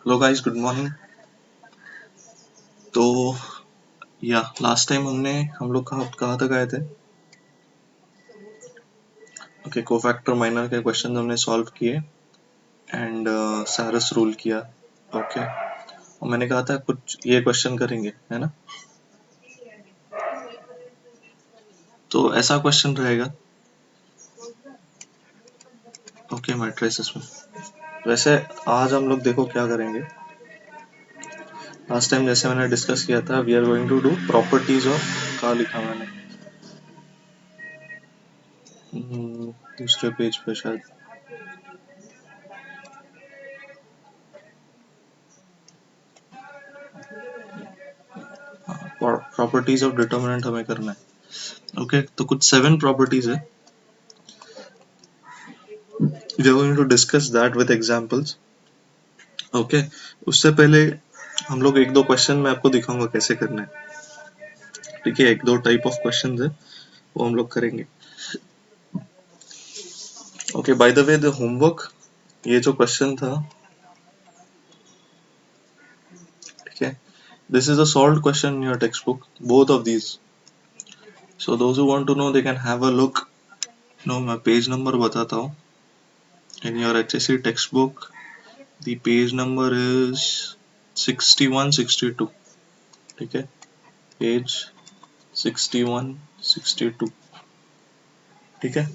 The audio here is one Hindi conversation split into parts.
Hello guys, good morning. तो या लास्ट टाइम हम लोग कहाँ तक आए थे? ओके, कोफैक्टर माइनर के क्वेश्चन हमने सॉल्व किए एंड सैरस रूल किया। ओके, और मैंने कहा था कुछ ये क्वेश्चन करेंगे, है ना? तो ऐसा क्वेश्चन रहेगा। ओके, मैट्रिसेस में वैसे आज हम लोग देखो क्या करेंगे। लास्ट टाइम जैसे मैंने डिस्कस किया था, we are going to do properties of, कहाँ लिखा मैंने? दूसरे पेज पे शायद। प्रॉपर्टीज ऑफ डिटर्मिनेंट हमें करना है। ओके, तो कुछ 7 प्रॉपर्टीज है। We are going to discuss that with examples. Okay, उससे पहले हम लोग एक दो क्वेश्चन मैं आपको दिखाऊंगा कैसे करना है। ठीक है, एक दो टाइप ऑफ क्वेश्चन है, वो हम लोग करेंगे। Okay, by the way the homework, ये जो क्वेश्चन था, ठीक है, this is a solved question in your textbook, both of these. So those who want to know they can have a look. No, मैं पेज नंबर बताता हूँ। In your HSC textbook the page number is 61-62। ठीक है, पेज 61-62। ठीक है,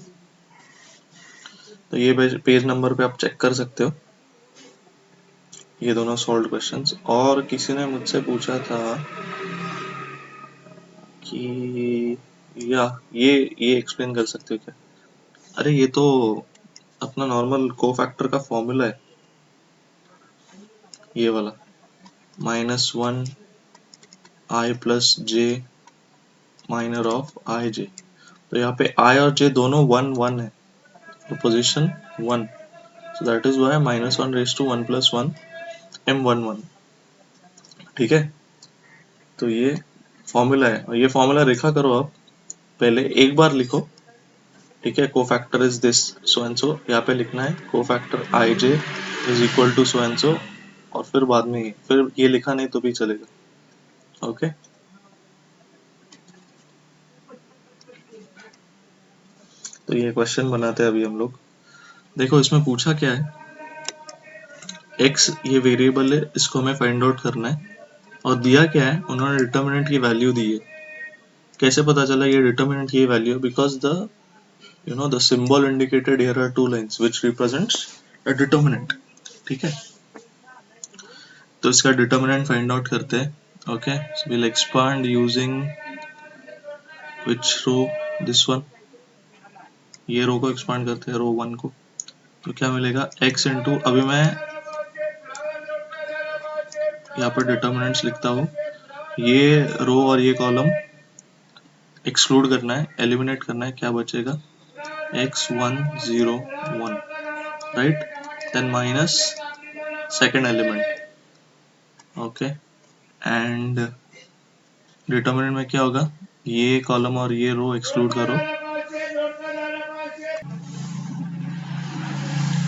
तो ये पेज नंबर पे आप चेक कर सकते हो ये दोनों सॉल्व्ड क्वेश्चंस। और किसी ने मुझसे पूछा था कि या ये एक्सप्लेन कर सकते हो क्या? अरे ये तो अपना नॉर्मल कोफैक्टर का फॉर्मूला है, ये वाला -1 i plus j minor of i j. तो यहाँ पे i और j दोनों 1 1 है, तो position 1, so that is Y -1 raise to 1 + 1 m11। ठीक है, तो ये फॉर्मूला है और ये फॉर्मूला लिखा करो आप। पहले एक बार लिखो, ठीक है, cofactor is this so and so, यहाँ पे लिखना है cofactor I J is equal to so and so, और फिर बाद में फिर ये लिखा नहीं तो भी चलेगा। ओके, तो ये क्वेश्चन बनाते हैं अभी हम लोग। देखो इसमें पूछा क्या है, x ये वेरिएबल है, इसको हमें फाइंड आउट करना है, और दिया क्या है, उन्होंने डिटर्मिनेंट की वैल्यू दी है। कैसे पता चला ये डिटर्मिनेंट की value? Because the the symbol indicated here are two lines which represents a determinant। ठीक है, तो इसका डिटर्मिनेंट फाइंड आउट करते हैं। Okay, so will expand using which row, this one, ये रो को एक्सपांड करते हैं, रो 1 को। तो क्या मिलेगा, x इंटू, अभी मैं यहाँ पर डिटर्मिनेंट्स लिखता हूँ, ये रो और ये कॉलम एक्सक्लूड करना है, एलिमिनेट करना है, क्या बचेगा, x1 0 1, right, then minus second element. Okay, and determinant में क्या होगा, ये कॉलम और ये रो एक्सक्लूड करो,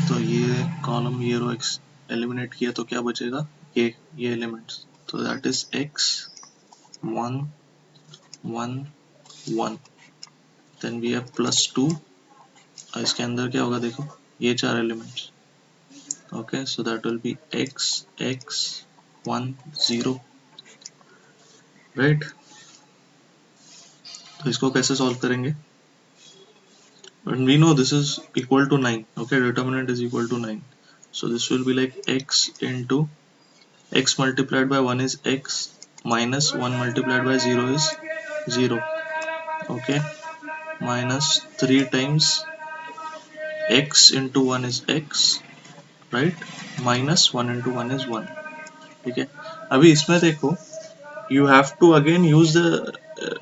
तो ये कॉलम ये रो एलिमिनेट किया तो क्या बचेगा, ये एलिमेंट्स, तो that is x1 1 1, then we have +2, और इसके अंदर क्या होगा देखो, ये 4 elements. Okay, so that will be x x 1 0, right. तो इसको कैसे सॉल्व करेंगे? And we know this is equal to 9. Okay, determinant is equal to 9, so this will be like x into x multiplied by 1 is x, minus 1 multiplied by 0 is 0. Okay, minus 3 times x into 1 is x, right, minus 1 into 1 is 1। ठीक है, अभी इसमें देखो, you have to again use the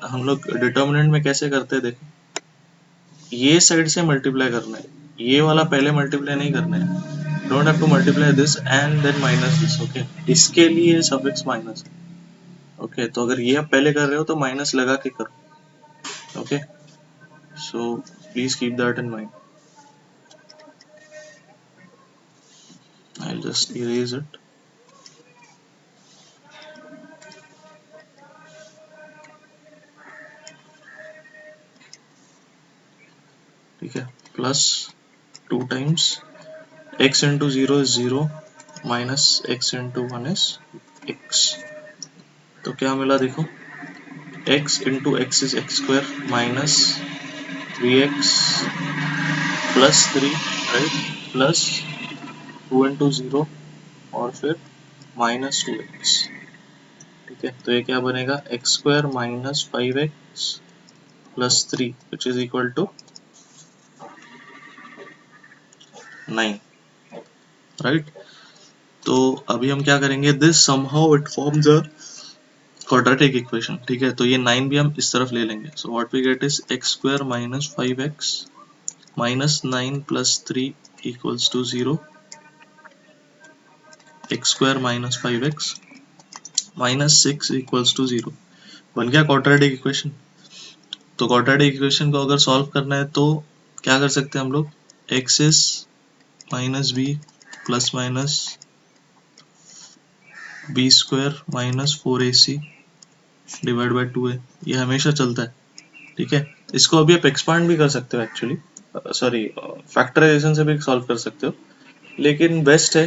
हम लोग डिटर्मिनेंट में कैसे करते हैं, देखो ये साइड से मल्टीप्लाई करना है, ये वाला पहले मल्टीप्लाई नहीं करना है, don't have to multiply this and then minus this. Okay, इसके लिए सफिक्स माइनस। ओके, तो अगर ये आप पहले कर रहे हो तो माइनस लगा के करो। Okay, so please keep that in mind. I will just erase it. Plus 2 times x into 0 is 0 minus x into 1 is x। तो क्या मिला देखो, x into x is x square minus 3x plus 3, right, plus 2 into 0 और फिर माइनस 2x। ठीक है, तो ये क्या बनेगा, x square minus 5x plus 3 which is equal to 9, right. तो अभी हम क्या करेंगे, this somehow it forms a quadratic equation. ठीक है, तो ये 9 भी हम इस तरफ ले लेंगे। So what we get is x square minus 5x minus 9 plus 3 equals to 0, x square minus 5x minus 6 equals to 0। बन गया क्वाड्रेटिक इक्वेशन। तो क्वाड्रेटिक इक्वेशन को अगर सॉल्व करना है तो क्या कर सकते हैं हम लोग, x is minus B plus minus B square minus 4ac divide by 2a, ये हमेशा चलता है। ठीक है, इसको अभी आप एक्सपांड भी कर सकते हो एक्चुअली, सॉरी फैक्टराइजेशन से भी सॉल्व कर सकते हो, लेकिन बेस्ट है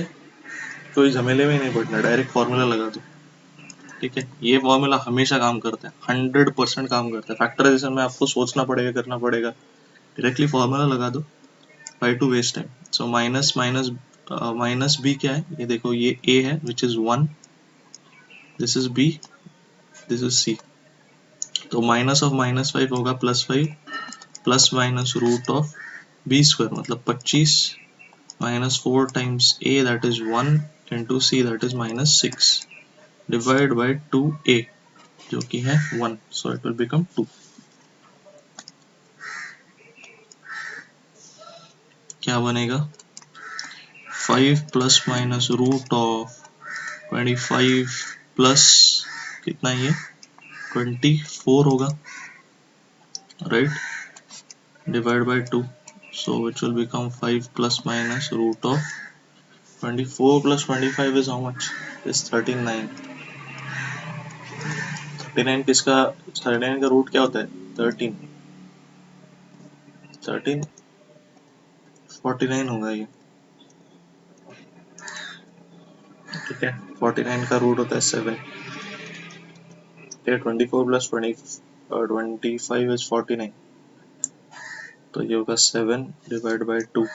कोई झमेले में नहीं पड़ना, डायरेक्ट फॉर्मूला लगा दो। ठीक है, ये फॉर्मूला हमेशा काम करता है, 100% काम करता है। फैक्टराइजेशन में आपको सोचना पड़ेगा, करना पड़ेगा, डायरेक्टली फॉर्मूला लगा दो, why to waste time. So minus minus minus B क्या है, ये देखो, ये a है which is 1, this is b, this is c। तो माइनस ऑफ माइनस 5 होगा plus 5 plus minus root of B square मतलब 25 minus 4 times a that is 1 into c that is minus 6 divide by 2a जो कि है 1, सो इट विल बिकम 2। क्या बनेगा, 5 प्लस माइनस रूट ऑफ 25 प्लस कितना, ये 24 होगा, right, divide by 2, so which will become 5 plus minus root of 24 plus 25 is how much, is 39। 39 किसका, 39 का रूट क्या होता है, 13, 49 होगा ये। ठीक है, 49 का रूट होता है 7। ठीक है, 24 प्लस 25 इज 49, तो ये होगा 7 डिवाइड बाई 2।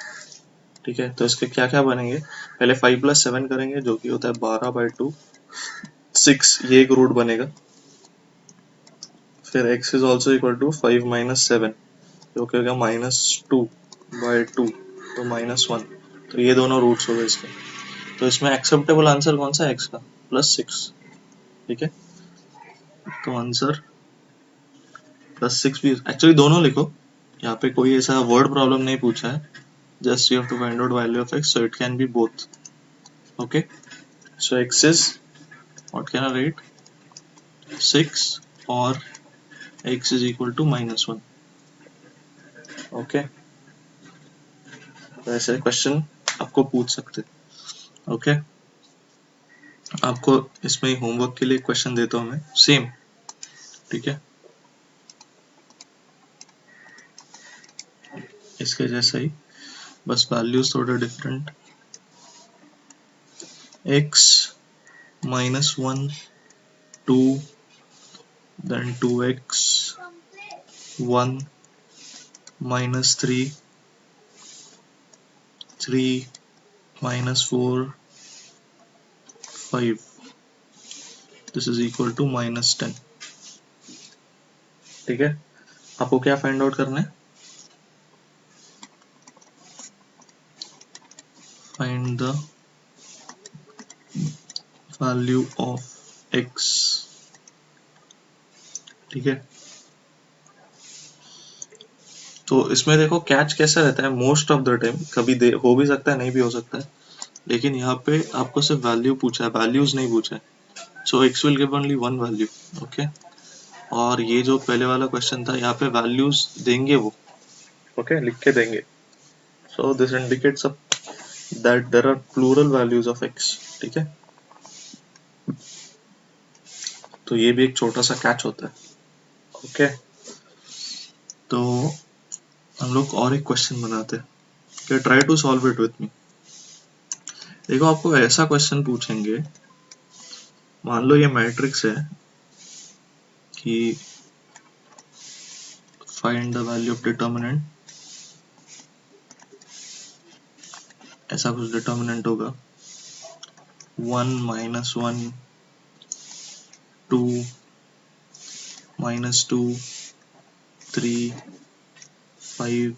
ठीक है, तो इसके क्या क्या बनेंगे, पहले 5 प्लस 7 करेंगे जो कि होता है 12 बाई 2, 6, ये एक रूट बनेगा। फिर x is also equal to 5 minus 7 जो कि होगा माइनस 2 बाई 2, तो माइनस 1। तो ये दोनों रूट्स हो गए इसके। तो इसमें एक्सेप्टेबल आंसर कौन सा है, x का प्लस 6। ठीक है, तो आंसर प्लस 6 भी, एक्चुअली दोनों लिखो, यहाँ पे कोई ऐसा वर्ड प्रॉब्लम नहीं पूछा है, just you have to find out value of x, so it can be both। okay, so x is, what can I write, 6 or x is equal to minus 1। okay, तो ऐसे क्वेश्चन आपको पूछ सकते। ओके, आपको इसमें होमवर्क के लिए क्वेश्चन देता हूँ मैं, सेम। ठीक है, इसके जैसा ही, बस वैल्यूज थोड़ा different. x minus 1 2 then 2x 1 minus 3 3 minus 4 5, this is equal to minus 10। ठीक है, आपको क्या फाइंड आउट करना है, find the value of x। ठीक है, तो इसमें देखो कैच कैसा रहता है, मोस्ट ऑफ द टाइम कभी हो भी सकता है, नहीं भी हो सकता है, लेकिन यहाँ पे आपको सिर्फ वैल्यू पूछा है, वैल्यूज नहीं पूछा है। सो x will give only one value. Okay, और ये जो पहले वाला क्वेश्चन था, यहाँ पे वैल्यूज देंगे वो, ओके, लिख के देंगे। So this indicates that there are plural values of x। ठीक है, तो ये भी एक छोटा सा कैच होता है। ओके, तो हम लोग और एक क्वेश्चन बनाते हैं, कि try to solve it with me. देखो आपको ऐसा क्वेश्चन पूछेंगे, मान लो ये मैट्रिक्स है कि find the value of determinant, ऐसा कुछ डिटर्मिनेंट होगा 1 -1 2 -2 3 5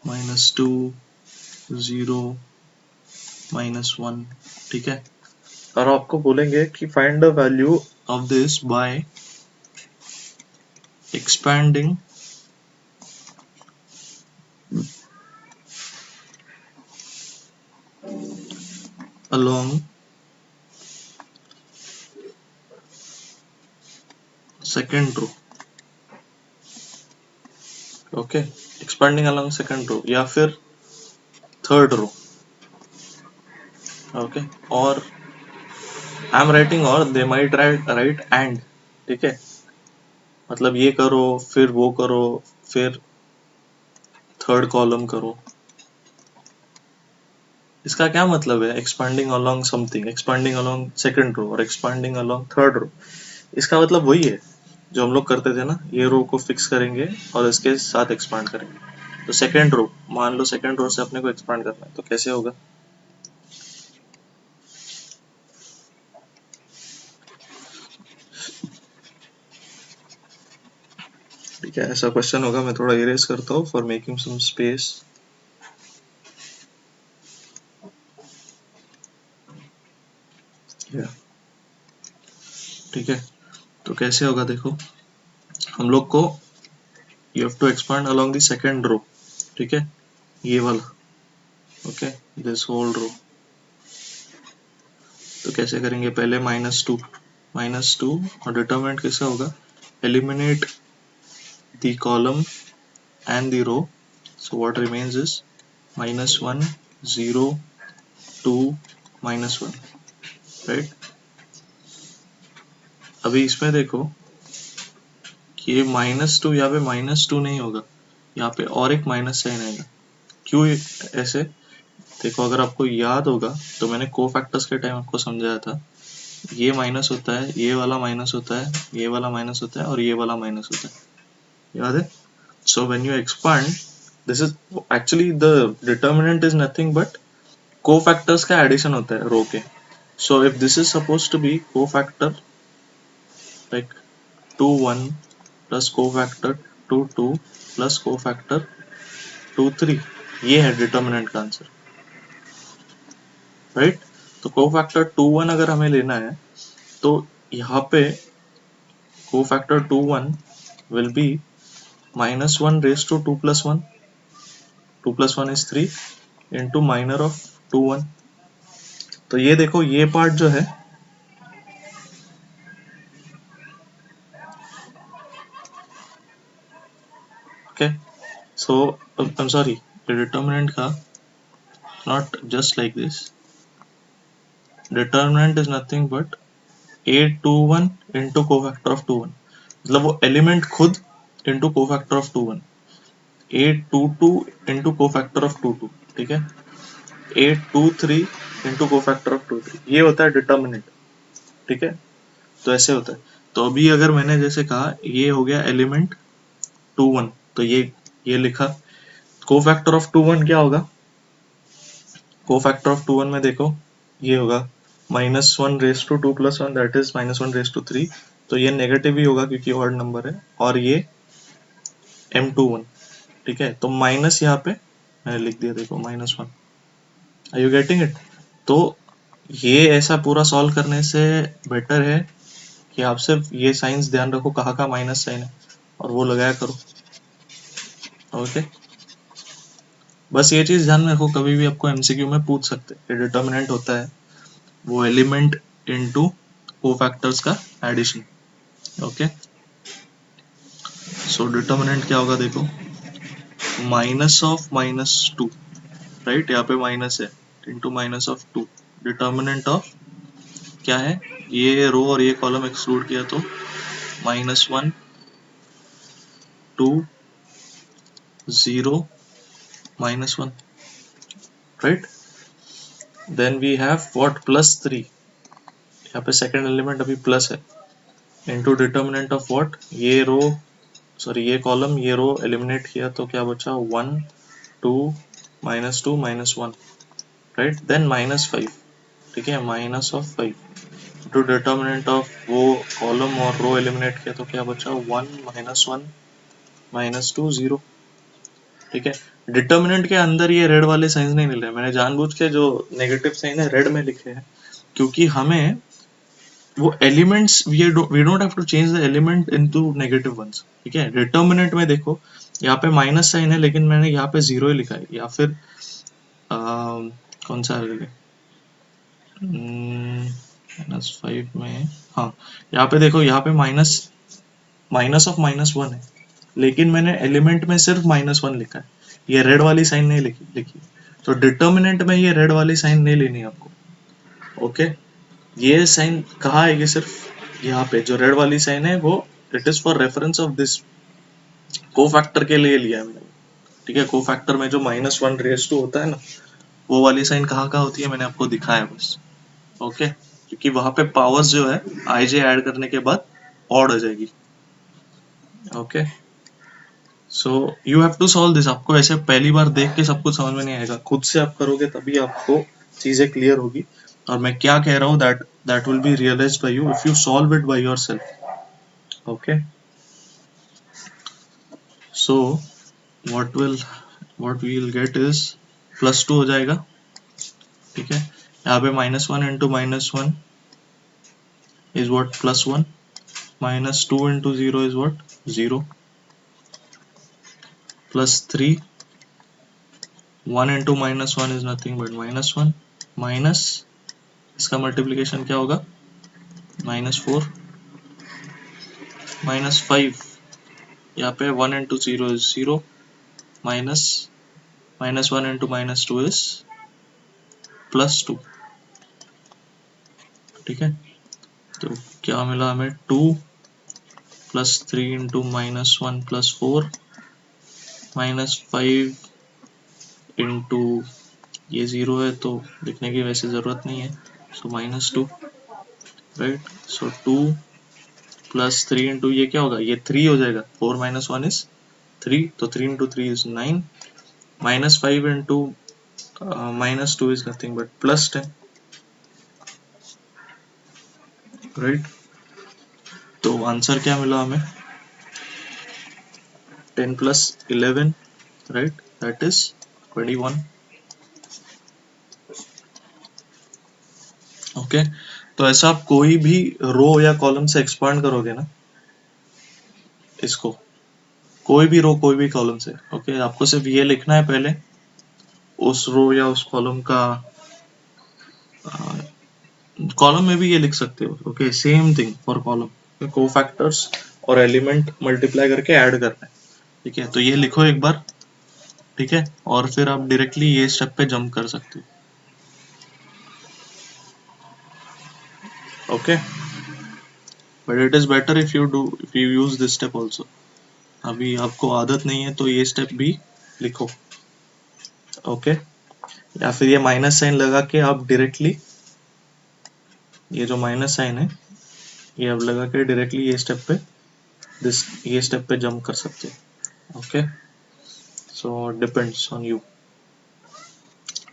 -2 0 -1, ठीक है। और आपको बोलेंगे कि find the value of this by expanding along second row, okay, expanding along second row या फिर थर्ड रो, ओके। और आई एम राइटिंग और दे माइट राइट एंड, ठीक है, मतलब ये करो फिर वो करो फिर थर्ड कॉलम करो। इसका क्या मतलब है expanding along something, expanding along second row और एक्सपांडिंग अलोंग थर्ड रो? इसका मतलब वही है जो हम लोग करते थे ना, ये रो को फिक्स करेंगे और इसके साथ एक्सपांड करेंगे। तो सेकंड रो, मान लो सेकंड रो से अपने को एक्सपांड करना है, तो कैसे होगा? ठीक है, ऐसा क्वेश्चन होगा। मैं थोड़ा इरेज करता हूँ फॉर मेकिंग सम स्पेस। ठीक है, तो कैसे होगा देखो, हम लोग को you have to expand along the second row, ठीक है, ये वाला, ओके, दिस होल रो। तो कैसे करेंगे, पहले -2 और डिटरमिनेंट कैसे होगा, eliminate the column and the row, so what remains is -1 0 2 -1, right? अभी इसमें देखो कि ये -2 यहाँ पे -2 नहीं होगा, यहाँ पे और एक माइनस साइन आएगा। क्यों ऐसे? देखो अगर आपको याद होगा तो मैंने कोफैक्टर्स के टाइम आपको समझाया था, ये माइनस होता है, ये वाला माइनस होता है, ये वाला माइनस होता है और ये वाला माइनस होता है, याद है? So when you expand, this is actually the determinant is nothing but cofactors का एडिशन होता है रो के। So if this is suppose to be cofactor like 2 1 plus cofactor 2 2 plus cofactor 2 3, ये है डिटर्मिनेंट का आंसर, राइट? तो कोफैक्टर 2 1 अगर हमें लेना है तो यहाँ पे cofactor 2 1 will be -1 raised to 2 plus 1, 2 plus 1 is 3 into minor of 2 1। तो ये देखो ये पार्ट जो है, okay, so I am sorry, determinant का not just like this, determinant is nothing but 821 into cofactor of 21, मतलब वो एलिमेंट खुद into cofactor of 21, 822 into cofactor of 22, ठीक है, 823 into cofactor of 23, ये होता है डिटर्मिनेंट, ठीक है। तो ऐसे होता है। तो अभी अगर मैंने जैसे कहा ये हो गया एलिमेंट 21, तो ये लिखा, कोफैक्टर ऑफ 21 क्या होगा, कोफैक्टर ऑफ 21 में देखो ये होगा -1 raise to 2 plus 1, that is -1 raise to 3, तो ये नेगेटिव ही होगा क्योंकि ऑड नंबर है, और ये M21, ठीक है। तो माइनस यहाँ पे मैंने लिख दिया, देखो -1, आर यू गेटिंग इट? तो ये ऐसा पूरा सॉल्व करने से बेटर है कि आप सिर्फ ये साइंस ध्यान रखो कहाँ का माइनस साइन है और वो लगाया करो, ओके। बस ये चीज ध्यान में रखो, कभी भी आपको एमसीक्यू में पूछ सकते हैं, डिटर्मिनेंट होता है वो एलिमेंट इनटू कोफैक्टर्स का एडिशन, ओके। सो डिटर्मिनेंट क्या होगा देखो, -2, राइट, यहाँ पे माइनस है, इनटू -2, डिटर्मिनेंट ऑफ क्या है, ये रो और ये कॉलम एक्सक्लूड किया तो -1 2 0 minus 1, right? Then we have what, plus 3, यहाँ पे सेकेंड एलिमेंट अभी प्लस है, इनटू डिटर्मिनेंट ऑफ व्हाट, ये रो सॉरी ये कॉलम ये रो एलिमिनेट किया तो क्या बचा, 1 2 -2 -1, राइट? देन -5, ठीक है, minus of 5 to determinant of वो कॉलम और रो एलिमिनेट किया तो क्या बचा, 1 -1 -2 0, ठीक है। डिटर्मिनेंट के अंदर ये रेड वाले साइंस नहीं मिल रहे, मैंने जानबूझ के जो नेगेटिव साइन है रेड में लिखे हैं, क्योंकि हमें वो elements we don't have to change the element into negative ones, ठीक है। डिटर्मिनेंट में देखो यहाँ पे माइनस साइन है, लेकिन मैंने यहाँ पे 0 ही लिखा है, या फिर कौन सा -5 में, हाँ यहाँ पे देखो, यहाँ पे माइनस ऑफ -1 है, लेकिन मैंने एलिमेंट में सिर्फ -1 लिखा है, ये रेड वाली साइन नहीं लिखी। तो डिटर्मिनेंट में ये रेड वाली साइन नहीं लेनी है आपको, ओके। ये साइन कहाँ है, ये सिर्फ यहाँ पे जो रेड वाली साइन है वो it is for reference of this, cofactor के लिए लिया है मैंने, ठीक है। कोफैक्टर में जो -1 होता है ना, वो वाली साइन कहाँ कहाँ होती है मैंने आपको दिखाया बस, ओके। क्योंकि वहां पे पावर्स जो है आई जे ऐड करने के बाद ऑड हो जाएगी, okay. So you have to solve this, आपको ऐसे पहली बार देख के सब कुछ समझ में नहीं आएगा, खुद से आप करोगे तभी आपको चीजें क्लियर होगी, और मैं क्या कह रहा हूँ that will be realised by you if you solve it by yourself, okay. So what we will get is +2 हो जाएगा, ठीक है। यहाँ पे -1 into -1 is what, +1, -2 into 0 is what, 0, +3, 1 into -1 is nothing but -1, minus इसका मल्टीप्लीकेशन क्या होगा, -4, -5, यहाँ पे 1 into 0 is 0, minus -1 into -2 is +2, ठीक है। तो क्या मिला हमें, 2 +3 इंटू -1 +4 -5 इंटू ये 0 है तो लिखने की वैसे ज़रूरत नहीं है, सो -2, राइट। सो 2 +3 इंटू ये क्या होगा, ये 3 हो जाएगा, 4 -1 इज 3, तो 3 into 3 is 9, -5 into -2 is nothing but +10, right. तो आंसर क्या मिला हमें, 10 + 11, राइट, दैट इज 21, ओके। तो ऐसा आप कोई भी रो या कॉलम से एक्सपांड करोगे ना इसको, कोई भी रो कोई भी कॉलम से, ओके, आपको सिर्फ ये लिखना है पहले उस रो या उस कॉलम का, कॉलम में भी ये लिख सकते हो, okay, same thing for column, cofactors और एलिमेंट मल्टीप्लाई करके ऐड करना है, ठीक है। तो ये लिखो एक बार, ठीक है, और फिर आप डायरेक्टली ये स्टेप पे जंप कर सकते हो, okay. But it is better if you use this step also, अभी आपको आदत नहीं है तो ये स्टेप भी लिखो, ओके। या फिर ये माइनस साइन लगा के आप डायरेक्टली, ये जो माइनस साइन है ये अब लगा के डायरेक्टली ये स्टेप पे जंप कर सकते हो, okay. So depends on you,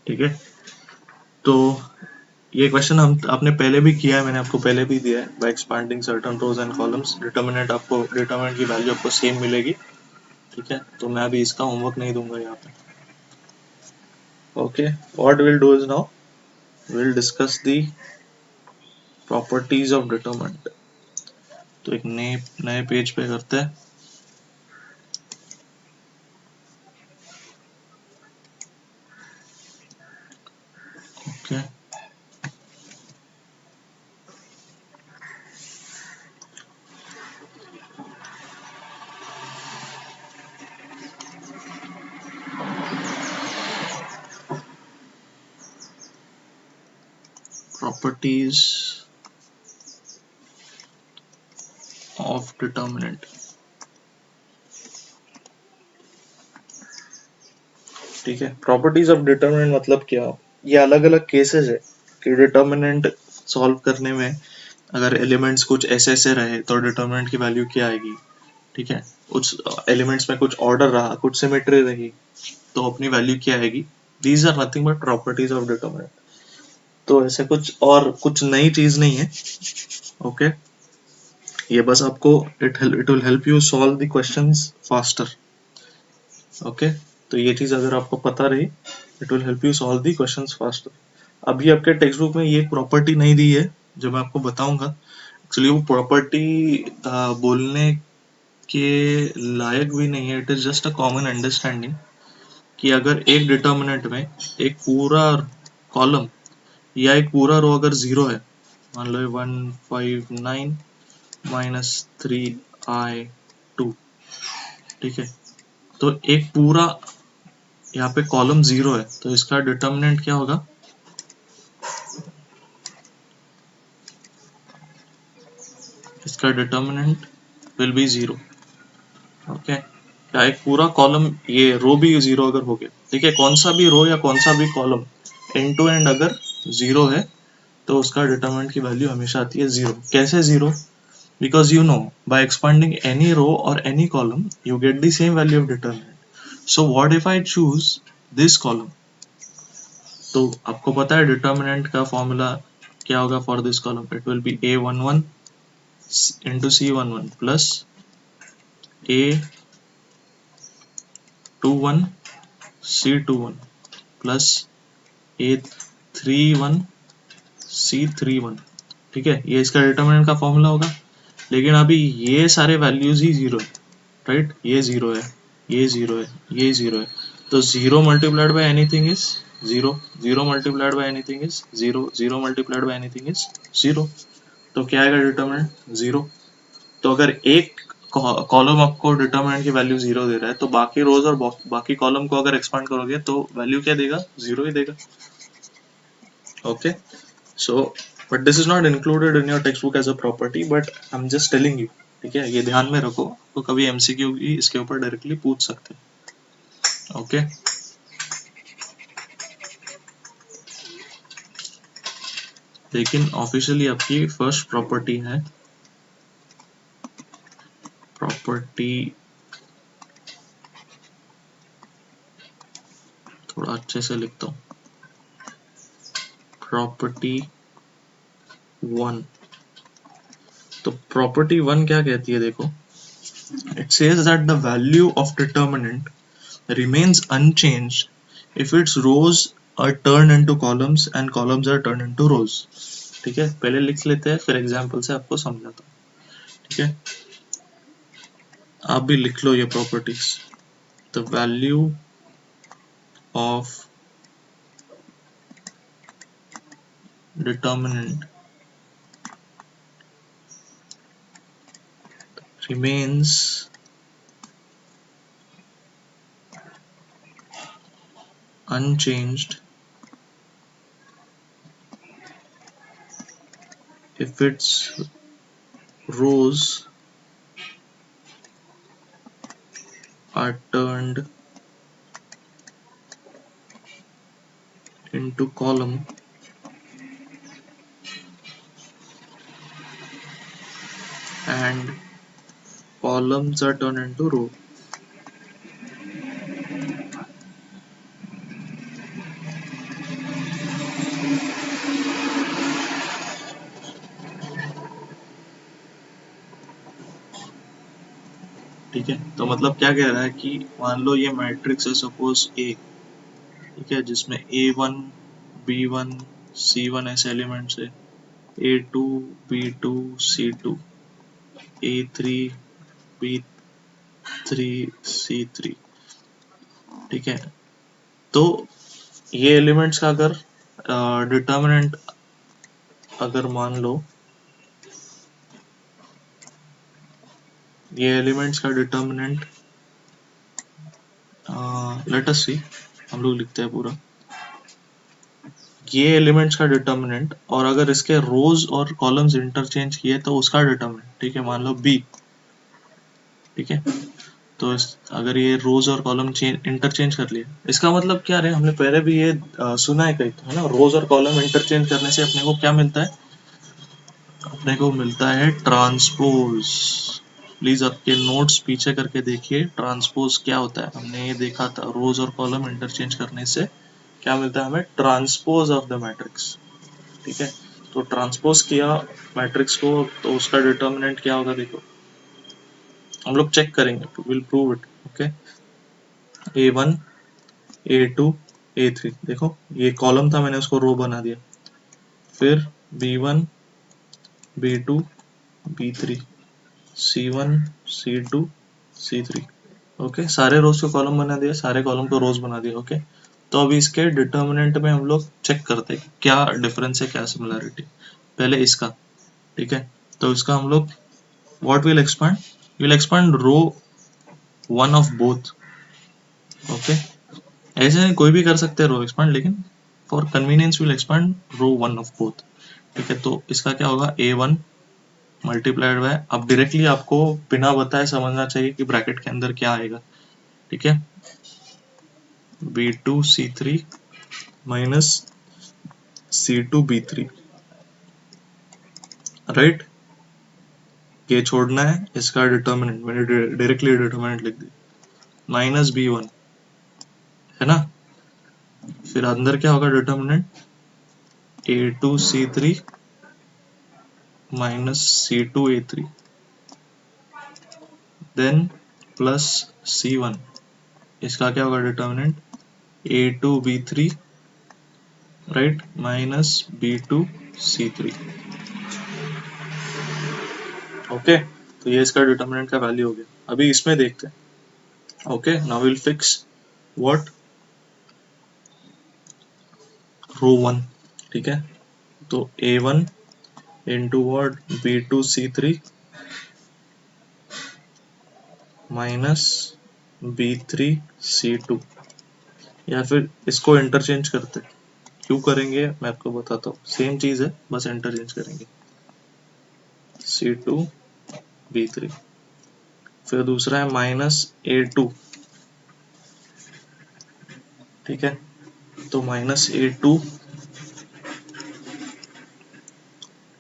ठीक है। तो ये क्वेश्चन हम आपने पहले भी किया है, मैंने आपको पहले भी दिया है, by expanding certain rows and columns determinant की वैल्यू आपको सेम मिलेगी, ठीक है। तो मैं अभी इसका होमवर्क नहीं दूंगा यहाँ पे, okay. What will do is now will discuss the properties of determinant, तो एक नए पेज पे करते हैं, ओके। प्रॉपर्टीज ऑफ डिटर्मिनेंट, ठीक है, प्रॉपर्टीज ऑफ डिटर्मिनेंट मतलब क्या, ये अलग अलग केसेस है कि डिटर्मिनेंट सॉल्व करने में अगर एलिमेंट्स कुछ ऐसे ऐसे रहे तो डिटर्मिनेंट की वैल्यू क्या आएगी, ठीक है, कुछ एलिमेंट्स में कुछ ऑर्डर रहा, कुछ सिमेट्री रही, तो अपनी वैल्यू क्या आएगी। These are nothing but properties of determinant. तो ऐसे कुछ और कुछ नई चीज नहीं है, ओके। ये बस आपको it will help you solve the questions faster, okay. तो ये चीज अगर आपको पता रही, it will help you solve the questions faster. अभी आपके टेक्स्ट बुक में ये प्रॉपर्टी नहीं दी है जो मैं आपको बताऊंगा, एक्चुअली वो प्रॉपर्टी बोलने के लायक भी नहीं है, it is just a common understanding कि अगर एक डिटर्मिनेंट में एक पूरा कॉलम या एक पूरा रो अगर जीरो है, मान लो 159 -3i2, ठीक है, तो एक पूरा यहाँ पे कॉलम जीरो है, तो इसका डिटर्मिनेंट क्या होगा, इसका determinant will B zero, okay. या एक पूरा कॉलम, ये रो भी जीरो अगर हो गया, ठीक है, कौन सा भी रो या कौन सा भी कॉलम एंड टू एंड अगर जीरो है तो उसका डिटर्मिनेंट की वैल्यू हमेशा आती है जीरो। कैसे zero, because you know by expanding any row or any column you get the same value of determinant. So what if I choose this column, तो आपको पता है डिटर्मिनेंट का फॉर्मूला क्या होगा for this column, it will be a11 into c11 plus a21 c21 plus a31 c31, ठीक है, ये इसका डिटर्मिनेंट का फॉर्मूला होगा। लेकिन अभी ये सारे वैल्यूज ही जीरो है, राइट, ये जीरो है, ये जीरो है, ये जीरो है, तो zero multiplied by anything is zero, zero multiplied by anything is zero, zero multiplied by anything is zero. तो क्या आएगा डिटर्मिनेंट जीरो। तो अगर एक कॉलम आपको डिटर्मिनेंट की वैल्यू जीरो दे रहा है तो बाकी रोज और बाकी कॉलम को अगर एक्सपांड करोगे तो वैल्यू क्या देगा, जीरो ही देगा, okay. So but this is not included in your textbook as a property, but I am just telling you, ठीक है, ये ध्यान में रखो, तो कभी एमसीक्यू भी इसके ऊपर डायरेक्टली पूछ सकते हैं, ओके। लेकिन ऑफिशियली आपकी फर्स्ट प्रॉपर्टी है प्रॉपर्टी, थोड़ा अच्छे से लिखता हूँ, प्रॉपर्टी 1। तो प्रॉपर्टी 1 क्या कहती है, देखो, it says that the value of determinant remains unchanged if its rows are turned into columns and columns are turned into rows, ठीक है, पहले लिख लेते हैं फिर एग्जांपल से आपको समझाता हूँ, ठीक है। आप भी लिख लो ये properties, the value of determinant remains unchanged if its rows are turned into column and columns are turned into row। ठीक है, तो मतलब क्या कह रहा है कि मान लो ये मैट्रिक्स है सपोज ए, ठीक है, जिसमें A1 B1 C1 ऐसे एलिमेंट्स है, A2 B2 C2 A3 B3 C3, ठीक है। तो ये एलिमेंट्स का अगर डिटर्मिनेंट अगर मान लो, ये एलिमेंट्स का डिटर्मिनेंट लेट अस सी, हम लोग लिखते हैं पूरा, ये एलिमेंट्स का डिटर्मिनेंट और अगर इसके रोज और कॉलम्स इंटरचेंज किए तो उसका डिटर्मिनेंट, ठीक है, मान लो बी, ठीक है। तो अगर ये रोज और कॉलम इंटरचेंज कर लिए, इसका मतलब क्या है, हमने पहले भी ये सुना है कहीं तो, है ना, रोज और कॉलम इंटरचेंज करने से अपने को क्या मिलता है, अपने को मिलता है ट्रांसपोज। प्लीज आपके नोट्स पीछे करके देखिए, ट्रांसपोज क्या होता है, हमने ये देखा था, रोज और कॉलम इंटरचेंज करने से क्या मिलता है हमें, ट्रांसपोज ऑफ द मैट्रिक्स। ठीक है, तो ट्रांसपोज किया मैट्रिक्स को, तो उसका डिटर्मिनेंट क्या होगा, देखो हम लोग चेक करेंगे, will prove it. Okay, A1 A2 A3, देखो ये कॉलम था, मैंने उसको रो बना दिया, फिर B1 B2 B3 C1 C2 C3। Okay, सारे रोज को कॉलम बना दिया, सारे कॉलम को रोज बना दिया। ओके, तो अभी इसके डिटर्मिनेंट में हम लोग चेक करते हैं क्या डिफरेंस है, क्या सिमिलरिटी। पहले इसका, ठीक है, तो इसका हम लोग what will expand row one of both. Okay, ऐसे नहीं कोई भी कर सकते हैं रो एक्सपांड, लेकिन for convenience will expand row one of both. ठीक है, तो इसका क्या होगा, A1 मल्टीप्लाइड बाय, अब डायरेक्टली आपको बिना बताए समझना चाहिए कि ब्रैकेट के अंदर क्या आएगा। ठीक है, B2 C3 minus C2 B3, right, ये छोड़ना है, इसका डिटर्मिनेंट मैंने डायरेक्टली डिटर्मिनेंट लिख दिया, माइनस B1, है ना, फिर अंदर क्या होगा determinant, A2 C3 minus C2 A3, then plus C1, इसका क्या होगा determinant, A2 B3, right, minus B2 C3। Okay, तो ये इसका डिटर्मिनेंट का वैल्यू हो गया। अभी इसमें देखते हैं। Okay, now will fix what, row one. ठीक है, तो A1 into what, B2 C3 minus B3 C2, या फिर इसको इंटरचेंज करते हैं। क्यों करेंगे मैं आपको बताता हूँ, सेम चीज है, बस इंटरचेंज करेंगे, C2 B3, फिर दूसरा है माइनस A2। ठीक है, तो minus A2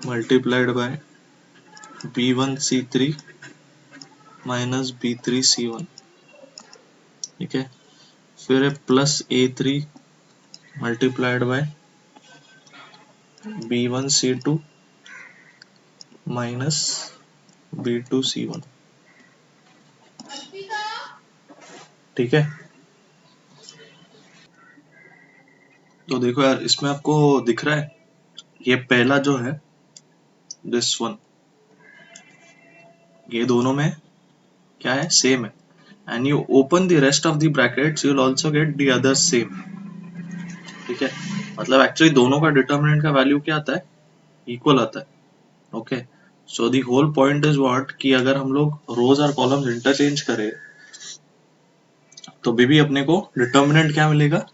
multiplied by B1 C3 minus B3 C1। ठीक है, फिर है plus A3 multiplied by B1 C2 minus B2 C1। ठीक है, तो देखो यार, इसमें आपको दिख रहा है, ये पहला जो है दिस वन, ये दोनों में क्या है, सेम है, and you open the rest of the brackets, you will also get the other same. ठीक है, मतलब एक्चुअली दोनों का डिटर्मिनेंट का वैल्यू क्या आता है, इक्वल आता है। Okay, so the whole point is what, कि अगर हम लोग रोज और कॉलम्स इंटरचेंज करें तो भी अपने को डिटर्मिनेंट क्या मिलेगा,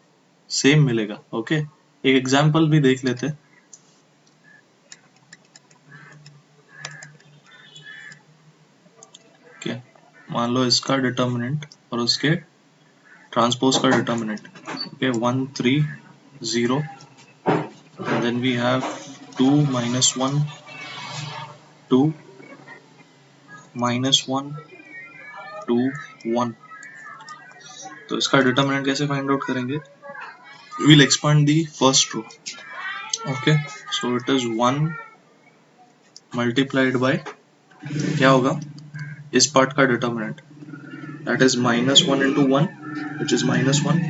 सेम मिलेगा। ओके, एक एग्जांपल भी देख लेते हैं। ओके, मान लो इसका डिटर्मिनेंट और उसके ट्रांसपोज का determinant, okay, 1 3 0, then we have 2 minus 1 2 minus 1 2 1। तो इसका डिटर्मिनेंट कैसे फाइंड आउट करेंगे, we'll expand the first row। okay, so it is 1 multiplied by, क्या होगा, इस पार्ट का determinant, that is minus 1 into 1 which is minus 1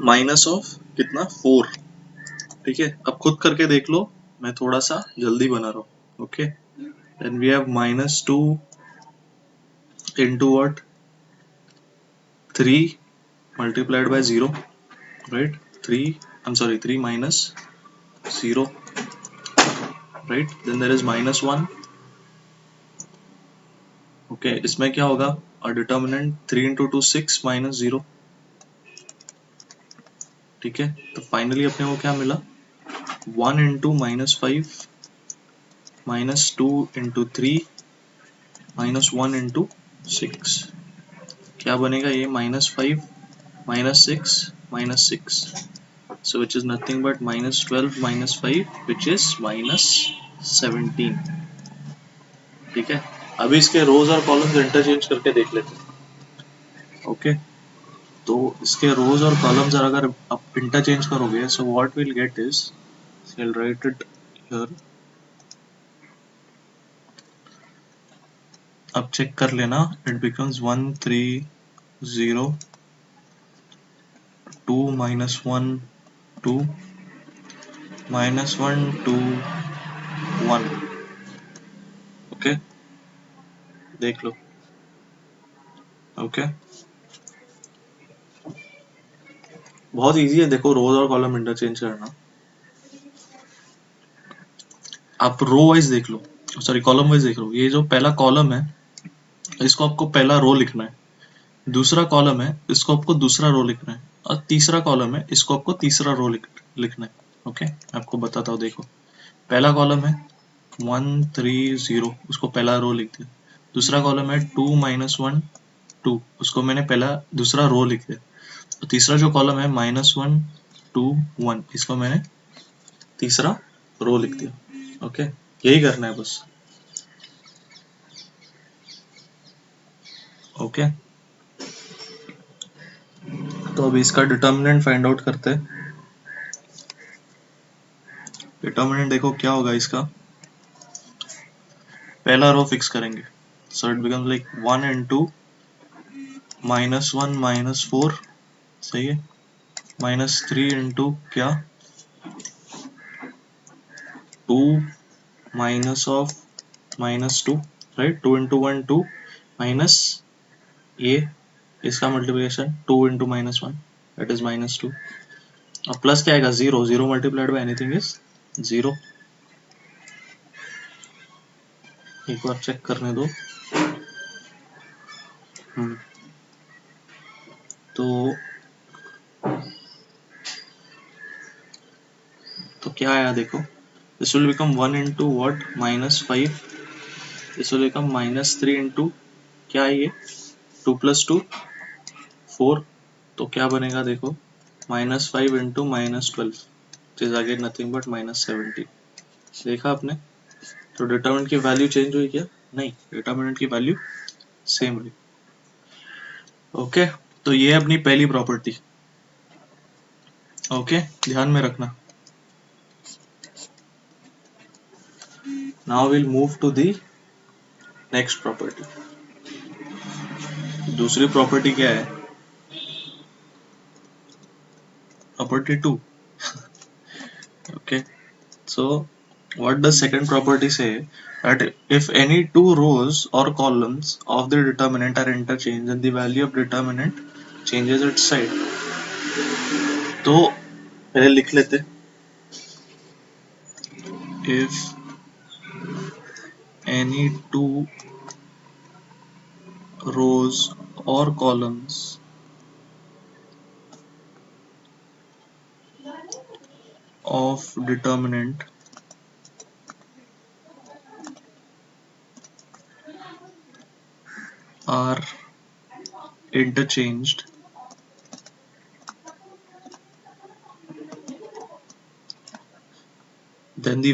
minus of कितना, 4। ठीक है, अब खुद करके देख लो, मैं थोड़ा सा जल्दी बना रहा हूँ। Okay, then we have minus 2 into what, 3 multiplied by 0, right, 3, I'm sorry, 3 minus 0, right, then there is minus 1। Okay, इसमें क्या होगा, और डिटर्मिनेंट 3 into 2 6 minus 0। ठीक है, तो फाइनली अपने को क्या मिला, 1 into minus 5 minus 2 into 3 minus 1 into 6, क्या बनेगा ये -5 -6 -6, so which is nothing but -12 -5 which is -17। ठीक है, अभी इसके रोज और कॉलम्स इंटरचेंज करके देख लेते हैं। ओके, तो इसके रोज और कॉलम्स अगर आप इंटरचेंज करोगे, so what will get is, I'll write it here। अब चेक कर लेना, इट बिकम्स 1 3 0 2 -1 2 -1 2 1। ओके, देख लो। ओके, बहुत इजी है, देखो रोज और कॉलम इंटरचेंज करना। आप रो वाइज देख लो, सॉरी कॉलम वाइज देख लो। ये जो पहला कॉलम है इसको आपको पहला रो लिखना है, दूसरा कॉलम है इसको आपको दूसरा रो लिखना है, और तीसरा कॉलम है इसको आपको तीसरा रो लिखना है। ओके, आपको बताता हूँ, देखो पहला कॉलम है 1 3 0, उसको पहला रो लिख दिया। दूसरा कॉलम है 2 -1 2, उसको मैंने पहला दूसरा रो लिख दिया। तो तीसरा जो कॉलम है -1 2 1, इसको मैंने तीसरा रो लिख दिया। ओके, यही करना है बस। ओके, तो अभी इसका डिटर्मिनेंट फाइंड आउट करते हैं। डिटर्मिनेंट देखो क्या होगा इसका, पहला रो फिक्स करेंगे, सो इट बिकम्स लाइक 1 into -1 -4, सही है, -3 into क्या 2 minus of -2, right, 2 into 1 2 minus ये इसका मल्टीप्लिकेशन 2 into -1 that is -2, और प्लस क्या आएगा 0, 0 मल्टीप्लाइड बाय एनीथिंग इज 0। एक बार चेक करने दो। तो क्या आया देखो, this will become 1 into what -5, this will become -3 into क्या है ये 2 plus 2 4, तो क्या बनेगा देखो -5 into -12, which is again nothing but -17। देखा आपने, तो डिटर्मिनेंट की वैल्यू चेंज हुई क्या, नहीं, डिटर्मिनेंट की वैल्यू सेम रही। ओके, तो ये अपनी पहली प्रॉपर्टी। ओके, ध्यान में रखना। Now will move to the next property. दूसरी प्रॉपर्टी क्या है, property 2। okay, so what does second property say, that if any two rows or columns of the determinant are interchanged then the value of determinant changes its side। तो पहले लिख लेते, if any two rows or columns of determinant are interchanged then the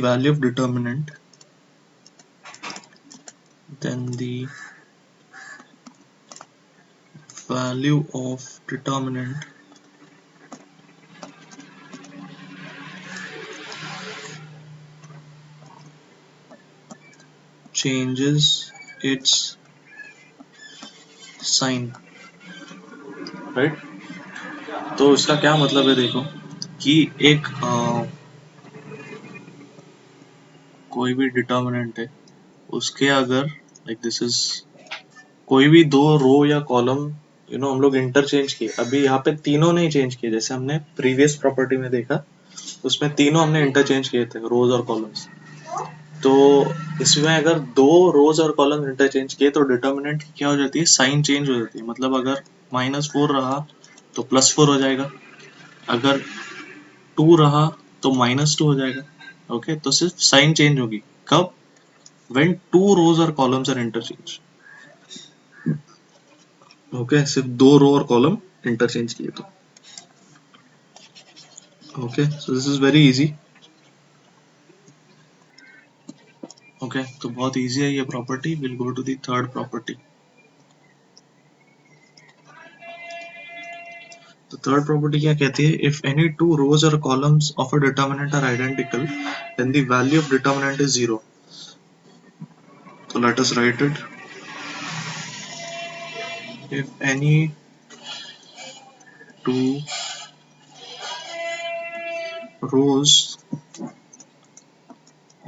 value of determinant changes its sign, right. तो इसका क्या मतलब है देखो, कि एक कोई भी डिटर्मिनेंट है उसके अगर लाइक दिस इज कोई भी दो रो या कॉलम हम लोग इंटरचेंज किए, अभी यहाँ पे तीनों नहीं चेंज किए, जैसे हमने प्रीवियस प्रॉपर्टी में देखा उसमें तीनों हमने इंटरचेंज किए थे रोज और कॉलम्स। तो इसमें अगर दो रोज और कॉलम इंटरचेंज किए तो डिटर्मिनेंट क्या हो जाती है, साइन चेंज हो जाती है। मतलब अगर -4 रहा तो +4 हो जाएगा, अगर 2 रहा तो -2 हो जाएगा। ओके, तो सिर्फ साइन चेंज होगी, कब, when two rows or columns are interchanged। Okay, सिर्फ 2 रो और कॉलम इंटरचेंज किए तो। Okay, so this is very easy. Okay, तो बहुत इजी है ये property. Will go to the third property. तो थर्ड प्रॉपर्टी क्या कहती है? इफ एनी टू रोज और columns of a determinant are identical then the value of determinant is 0। तो let us write it. If any two rows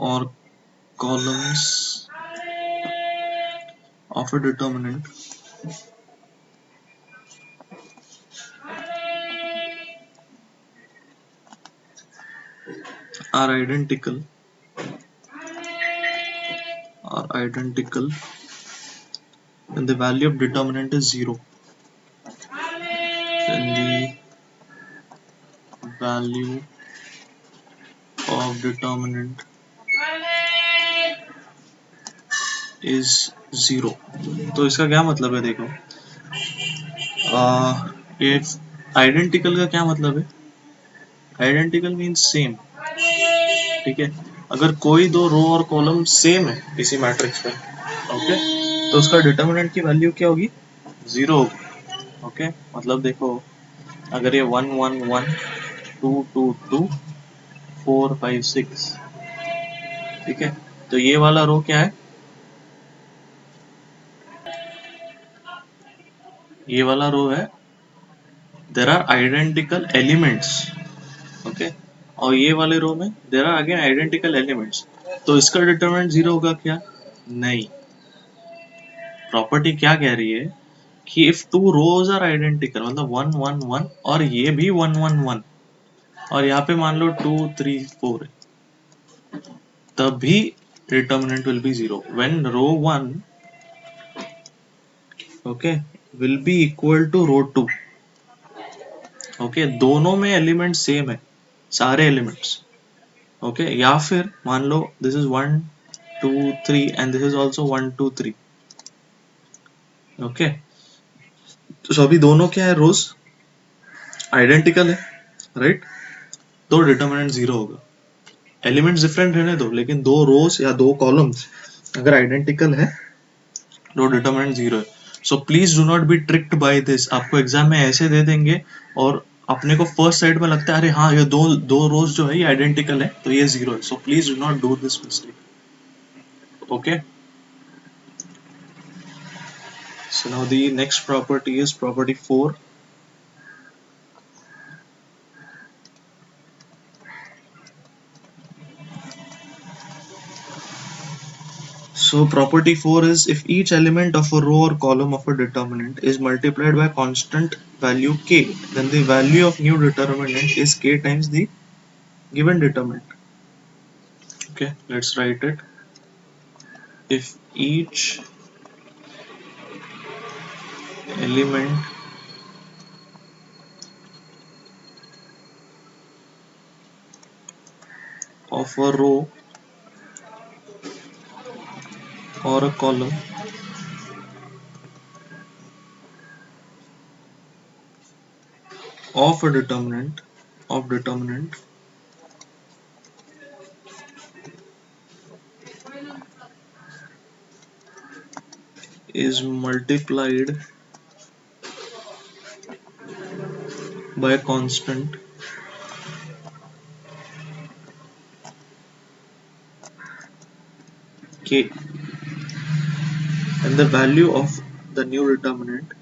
or columns of a determinant are identical when the value of determinant is 0, then the value of determinant is 0। तो इसका क्या मतलब है? देखो, if आइडेंटिकल का क्या मतलब है? Identical means same. ठीक है, अगर कोई दो रो और कॉलम सेम है किसी मैट्रिक्स में, ओके, तो उसका डिटर्मिनेंट की वैल्यू क्या होगी? 0 होगी। ओके, मतलब देखो, अगर ये 1 1 1 2 2 2 4 5 6, ठीक है, तो ये वाला रो क्या है? ये वाला रो है there are identical elements. Okay, और ये वाले रो में there are again identical elements. तो इसका डिटरमिनेंट 0 होगा क्या? नहीं। प्रॉपर्टी क्या कह रही है कि if two rows are identical, मतलब 1 1 1 और ये भी 1 1 1 और यहाँ पे मान लो 2 3 4 है, तभी determinant will be 0 when row 1, okay, will be equal to row 2। Okay, दोनों में एलिमेंट सेम है, सारे एलिमेंट्स। ओके, या फिर मान लो this is 1 2 3 and this is also 1 2 3। Okay, तो अभी दोनों क्या है? रोज आइडेंटिकल है, राइट? तो डिटर्मिनेंट 0 होगा। एलिमेंट्स डिफरेंट रहने दो, लेकिन दो रोज या दो कॉलम्स अगर आइडेंटिकल है तो डिटर्मिनेंट 0 है। So please do not be tricked by this. आपको एग्जाम में ऐसे दे देंगे और अपने को फर्स्ट साइड में लगता है अरे हाँ, ये दो दो रोज जो है ये आइडेंटिकल है तो ये 0 है। So please do not do this mistake. Okay, so now the next property is property 4. So property 4 is if each element of a row or column of a determinant is multiplied by constant value k, then the value of new determinant is k times the given determinant. Okay, let's write it. If each element of a row or a column of a determinant is multiplied by a constant k, and the value of the new determinant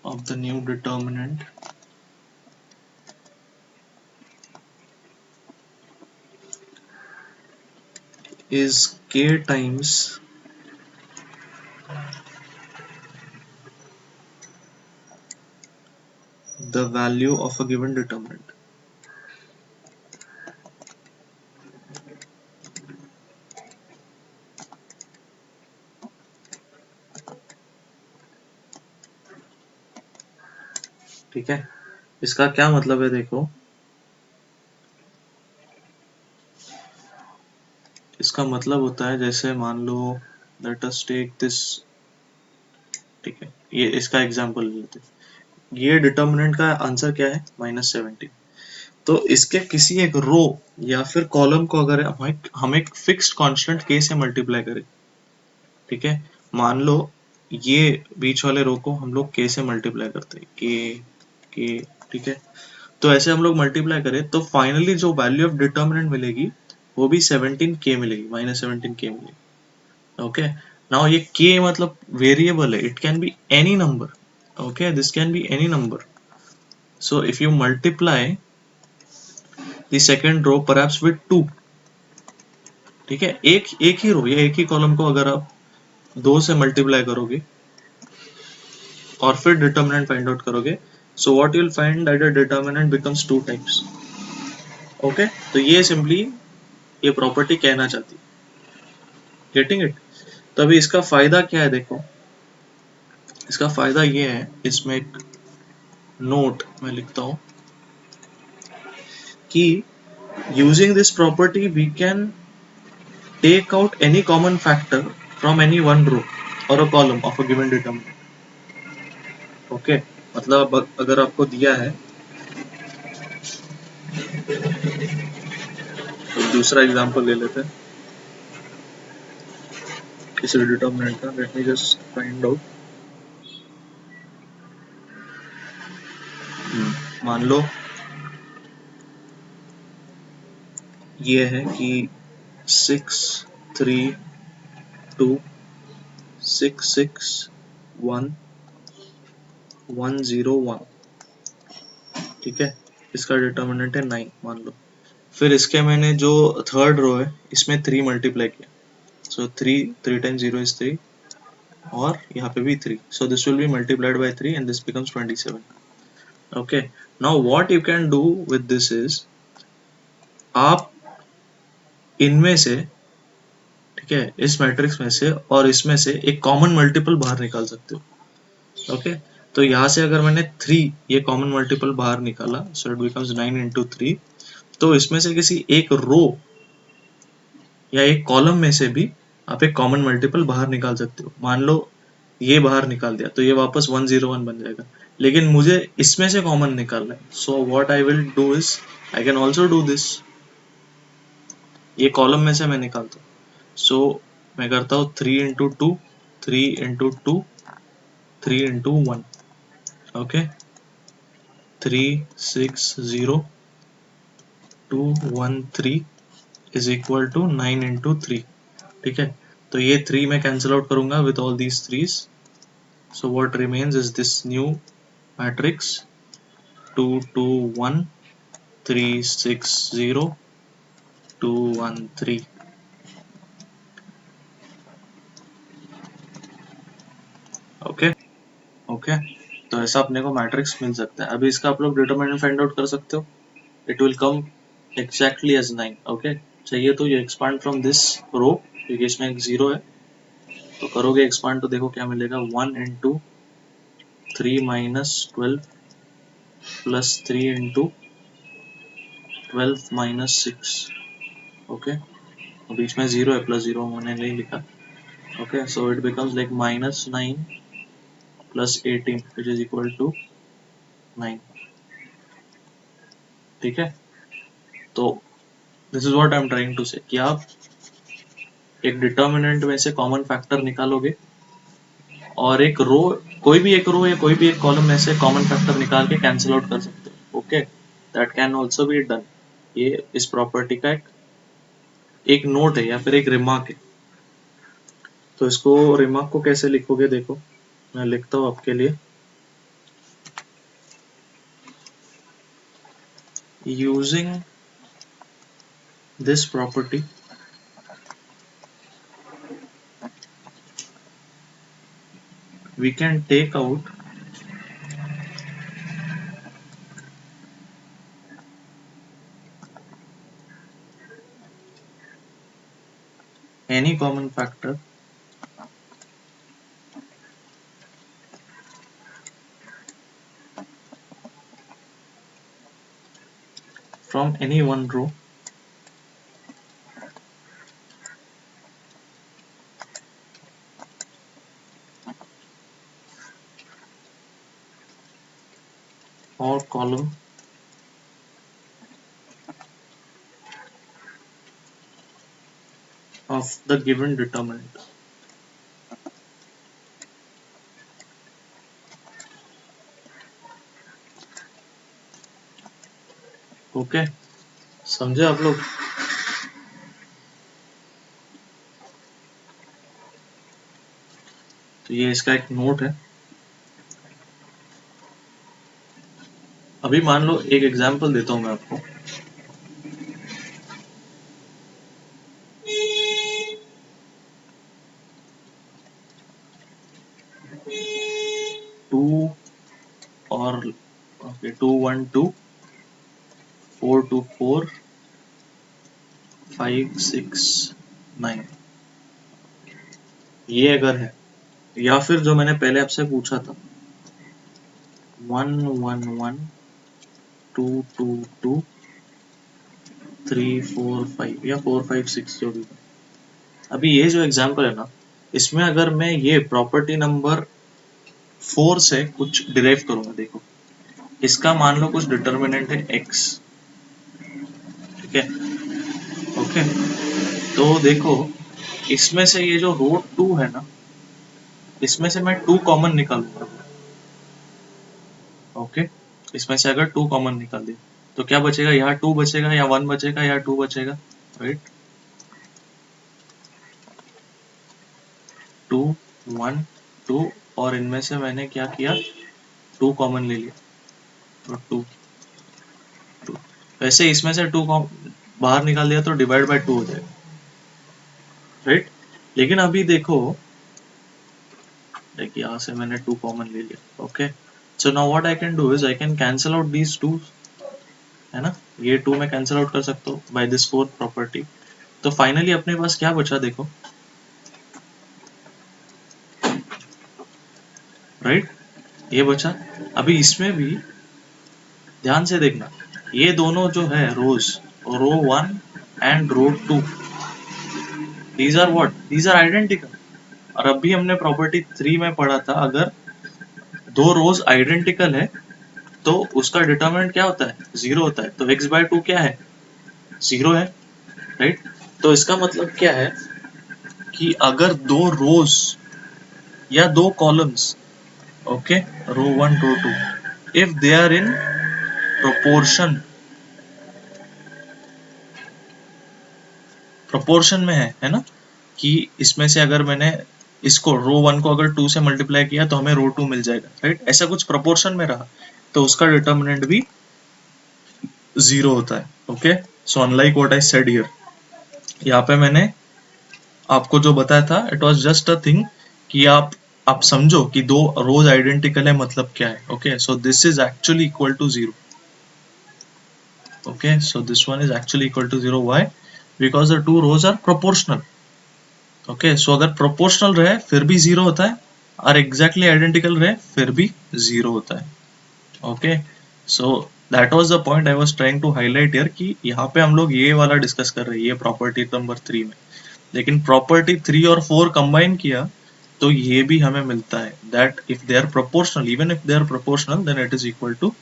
of the new determinant is k times the value of a given determinant. ठीक है, इसका क्या मतलब है? देखो, इसका मतलब होता है जैसे मान लो लेट अस टेक दिस, ठीक है, ये इसका एग्जांपल लेते हैं। ये डिटर्मिनेंट का आंसर क्या है, -17। तो इसके किसी एक रो या फिर कॉलम को अगर हम एक फिक्स्ड कांस्टेंट k से मल्टीप्लाई करें, ठीक है, मान लो ये बीच वाले रो को हम लोग k से मल्टीप्लाई करते हैं, k, ठीक है, तो ऐसे हम लोग मल्टीप्लाई करें तो फाइनली जो वैल्यू ऑफ डिटर्मिनेंट मिलेगी वो भी 17k मिलेगी, -17k मिलेगी। ओके, नाउ ये k मतलब वेरिएबल है, it can be any number, okay, this can be any number. So if you multiply the second row perhaps with 2, ठीक है, एक एक ही रो या एक ही कॉलम को अगर आप 2 से मल्टीप्लाई करोगे और फिर डिटर्मिनेंट फाइंड आउट करोगे, so what you will find that the determinant becomes 2 times. Okay, तो ये सिंपली ये प्रॉपर्टी कहना चाहती है, गेटिंग इट। तो अभी इसका फायदा क्या है, देखो इसका फायदा ये है, इसमें एक नोट मैं लिखता हूं कि using this property we can take out any common factor from any one row और a column of a given determinant. Okay, मतलब अगर आपको दिया है, तो दूसरा एग्जांपल ले लेते हैं किसी डिटर्मिनेंट का, let me just find out. मान लो ये है कि 632661101, ठीक है, इसका डिटर्मिनेंट है 9 मान लो। फिर इसके मैंने जो थर्ड रो है इसमें 3 मल्टीप्लाई किया, सो 3 टाइम्स 0 इज 3, और यहाँ पे भी 3, so this will be multiplied by 3 and this becomes 27। Okay, now what you can do with this is, आप इनमें से, ठीक है, इस मैट्रिक्स में से और इसमें से एक कॉमन मल्टीपल बाहर निकाल सकते हो। ओके, तो यहाँ से अगर मैंने 3 ये कॉमन मल्टीपल बाहर निकाला, सो इट बिकम्स 9 इंटू 3, तो इसमें से किसी एक रो या एक कॉलम में से भी आप एक कॉमन मल्टीपल बाहर निकाल सकते हो। मान लो ये बाहर निकाल दिया तो ये वापस 101 बन जाएगा, लेकिन मुझे इसमें से कॉमन निकालना है, so what I will do is I can also do this, ये कॉलम में से मैं निकालता हूँ, सो मैं करता हूँ 3 into 2, 3 into 2, 3 into 1, okay, 360213 is equal to 9 into 3, ठीक है, तो ये 3 मैं कैंसिल आउट करूंगा with all these threes, so what remains is this new matrix 221360 213। Okay, okay, तो ऐसा अपने को मैट्रिक्स मिल सकता है। अभी इसका आप लोग डिटरमिनेंट फाइंड आउट कर सकते हो, it will come exactly as 9। Okay, चाहिए तो ये एक्सपांड फ्रॉम दिस रो, क्योंकि इसमें एक 0 है, तो करोगे एक्सपांड तो देखो क्या मिलेगा, 1 into 3 minus 12 plus 3 into 12 minus 6। Okay, बीच में 0 है, प्लस 0 मैंने नहीं लिखा। Okay, so it becomes like -9 plus 18 which is equal to 9, ठीक है। तो this is what I am trying to say कि आप एक डिटर्मिनेंट में से कॉमन फैक्टर निकालोगे और एक रो, कोई भी एक रो या कोई भी एक कॉलम में से कॉमन फैक्टर निकाल के कैंसिल आउट कर सकते हो। Okay, that can also be done. ये इस प्रॉपर्टी का एक नोट है या फिर एक रिमार्क है। तो इसको रिमार्क को कैसे लिखोगे, देखो मैं लिखता हूँ आपके लिए, using this property we can take out any common factor from any one row or column of the given determinant. Okay, समझे आप लोग? तो ये इसका एक नोट है। अभी मान लो एक एग्जांपल देता हूं मैं आपको। टू और ओके 212 424 569, ये अगर है, या फिर जो मैंने पहले आपसे पूछा था 111 222 345 या 456 जो भी। अभी ये जो एग्जांपल है ना, इसमें अगर मैं ये प्रॉपर्टी नंबर 4 से कुछ डिराइव करूंगा, देखो इसका मान लो कुछ डिटर्मिनेंट है x, ठीक है? ओके, तो देखो इसमें से ये जो रो 2 है ना, इसमें से मैं 2 कॉमन निकालूंगा। ओके, इसमें से अगर 2 कॉमन निकाल दिया तो क्या बचेगा? यहाँ 2 बचेगा या 1 बचेगा या 2 बचेगा, राइट? 2 1 2, और इनमें से मैंने क्या किया, 2 कॉमन ले लिया और 2 2। वैसे इसमें से 2 बाहर निकाल दिया तो डिवाइड बाय 2 हो जाएगा, राइट? लेकिन अभी देखो, देखिए यहाँ से मैंने 2 कॉमन ले लिया। Okay, so now what I can do is I can cancel out these 2, है ना? ये 2 मैं कैंसिल आउट कर सकता हूँ बाय दिस फोर्थ प्रॉपर्टी। तो फाइनली अपने पास क्या बचा, देखो, राइट? ये बचा। अभी इसमें भी ध्यान से देखना, ये दोनों जो है rows, row 1 and row 2, these are what, these are identical. और अभी हमने प्रॉपर्टी 3 में पढ़ा था, अगर दो रोज आइडेंटिकल है तो उसका डिटरमिनेंट क्या होता है? 0 होता है। तो x बाय 2 क्या है? 0 है, राइट? तो इसका मतलब क्या है कि अगर दो रोज या दो columns, okay, row 1 row 2, if they are in proportion में है ना, कि इसमें से अगर मैंने इसको रो 1 को अगर 2 से मल्टीप्लाई किया तो हमें रो 2 मिल जाएगा, राइट? ऐसा कुछ प्रोपोर्शन में रहा तो उसका डिटर्मिनेंट भी 0 होता है। Okay, so unlike what I said here, यहाँ पे मैंने आपको जो बताया था it was just a thing कि आप समझो कि दो रोज आइडेंटिकल है मतलब क्या है। Okay, so this is actually equal to 0। Okay, so this one is actually equal to 0, why? Because the two rows are proportional. Okay, so अगर प्रोपोर्शनल रहे फिर भी 0 होता है, और एग्जैक्टली आइडेंटिकल रहे फिर भी 0 होता है। Okay, so that was the point I was trying to highlight here, कि यहाँ पे हम लोग ये वाला डिस्कस कर रहे हैं, ये प्रॉपर्टी नंबर 3 में। लेकिन प्रॉपर्टी 3 और 4 कंबाइन किया तो ये भी हमें मिलता है, that if they are proportional, even if they are proportional, then it is equal to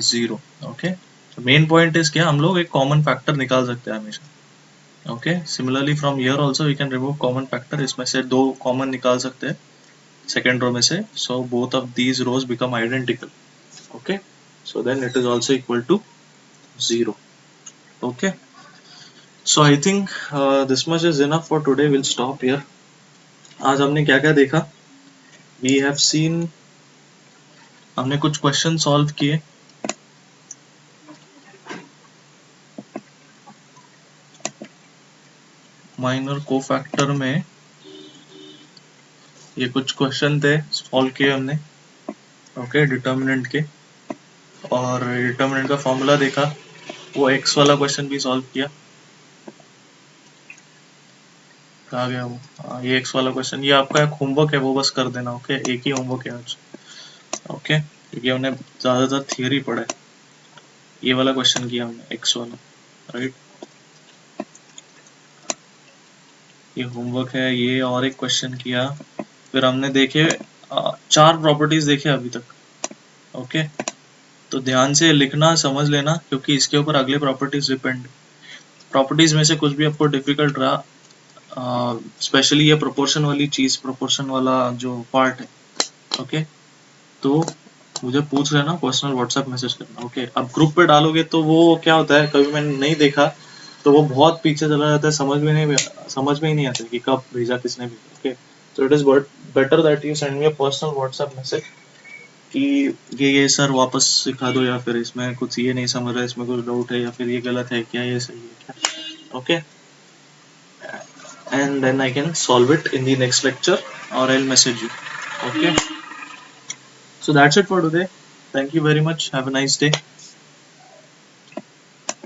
0। Okay, main point is क्या, हम लोग एक कॉमन फैक्टर निकाल सकते हैं हमेशा। Okay, similarly from here also we can remove common factor, इसमें से दो कॉमन निकाल सकते हैं सेकेंड रो में से, so both of these rows become identical. Okay, so then it is also equal to 0. Okay, so I think this much is enough for today. We'll stop here. आज हमने क्या क्या देखा? We have seen, हमने कुछ क्वेश्चन सॉल्व किए, माइनर कोफैक्टर में ये कुछ क्वेश्चन थे, सॉल्व किए हमने। ओके, डिटर्मिनेंट के, और डिटर्मिनेंट का फॉर्मूला देखा, वो x वाला क्वेश्चन भी सॉल्व किया। कहाँ गया वो? ये x वाला क्वेश्चन, ये आपका एक होमवर्क है, वो बस कर देना। ओके, एक ही होमवर्क है आज। ओके, क्योंकि हमने ज़्यादातर थियरी पढ़ा है। ये वाला क्वेश्चन किया हमने, x वाला, राइट? ये होमवर्क है, ये और एक क्वेश्चन किया। फिर हमने देखे 4 प्रॉपर्टीज देखे अभी तक। ओके, तो ध्यान से लिखना, समझ लेना, क्योंकि इसके ऊपर अगले प्रॉपर्टीज डिपेंड। प्रॉपर्टीज में से कुछ भी आपको डिफिकल्ट रहा, स्पेशली ये प्रोपोर्शन वाली चीज, प्रोपोर्शन वाला जो पार्ट है, ओके, तो मुझे पूछ लेना, पर्सनल व्हाट्सएप मैसेज करना, ओके। अब ग्रुप पे डालोगे तो वो क्या होता है, कभी मैंने नहीं देखा तो वो बहुत पीछे चला जाता है, समझ में ही नहीं आता कि कब भेजा, किसने भेजा, ओके। तो it is better that you send me a personal WhatsApp message कि ये सर वापस सिखा दो, या फिर इसमें कुछ ये नहीं समझ रहा है, इसमें कुछ डाउट है, या फिर ये गलत है क्या, ये सही है क्या, okay. And then I can solve it in the next lecture, or I'll message you, okay. So that's it for today. Thank you very much. Have a nice day.